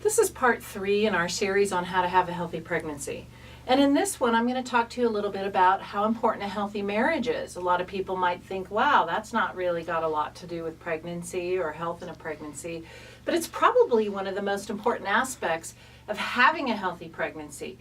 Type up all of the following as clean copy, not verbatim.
This is part 3 in our series on how to have a healthy pregnancy. And in this one, I'm going to talk to you a little bit about how important a healthy marriage is. A lot of people might think, wow, that's not really got a lot to do with pregnancy or health in a pregnancy. But it's probably one of the most important aspects of having a healthy pregnancy.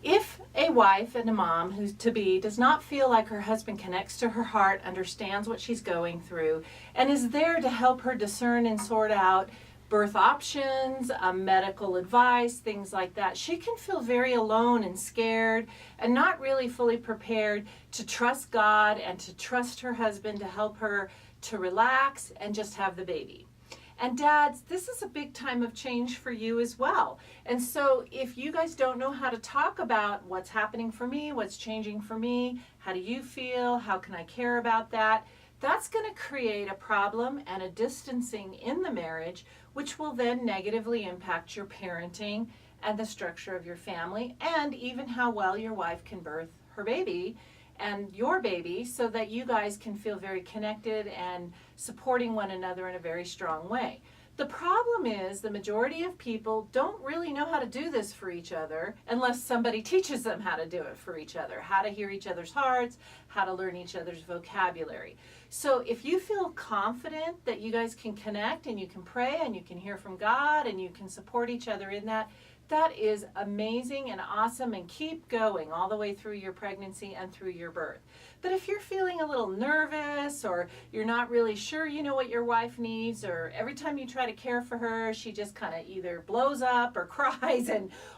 If a wife and a mom who's to be does not feel like her husband connects to her heart, understands what she's going through, and is there to help her discern and sort out birth options, medical advice, things like that, she can feel very alone and scared and not really fully prepared to trust God and to trust her husband to help her to relax and just have the baby. And dads, this is a big time of change for you as well. And so if you guys don't know how to talk about what's happening for me, what's changing for me, how do you feel, how can I care about that, that's going to create a problem and a distancing in the marriage, which will then negatively impact your parenting and the structure of your family, and even how well your wife can birth her baby and your baby, so that you guys can feel very connected and supporting one another in a very strong way. The problem is the majority of people don't really know how to do this for each other unless somebody teaches them how to do it for each other, how to hear each other's hearts, how to learn each other's vocabulary. So if you feel confident that you guys can connect and you can pray and you can hear from God and you can support each other in that, that is amazing and awesome, and keep going all the way through your pregnancy and through your birth. But if you're feeling a little nervous, or you're not really sure you know what your wife needs, or every time you try to care for her, she just kind of either blows up or cries,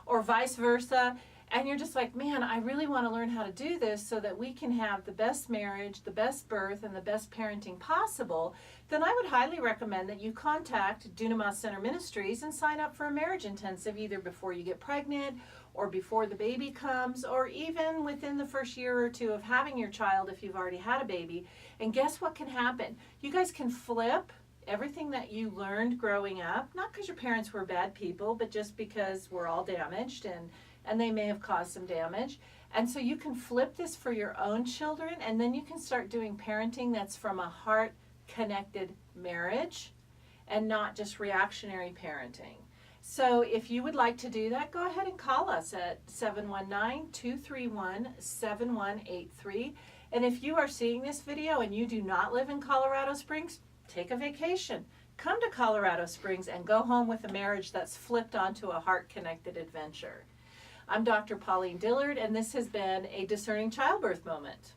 or vice versa, and you're just like, man, I really want to learn how to do this so that we can have the best marriage, the best birth, and the best parenting possible, then I would highly recommend that you contact Dunamas Center Ministries and sign up for a marriage intensive either before you get pregnant or before the baby comes, or even within the first year or two of having your child if you've already had a baby. And guess what can happen? You guys can flip everything that you learned growing up, not because your parents were bad people, but just because we're all damaged and they may have caused some damage. And so you can flip this for your own children, and then you can start doing parenting that's from a heart-connected marriage and not just reactionary parenting. So if you would like to do that, go ahead and call us at 719-231-7183. And if you are seeing this video and you do not live in Colorado Springs, take a vacation. Come to Colorado Springs and go home with a marriage that's flipped onto a heart-connected adventure. I'm Dr. Pauline Dillard, and this has been a Discerning Childbirth Moment.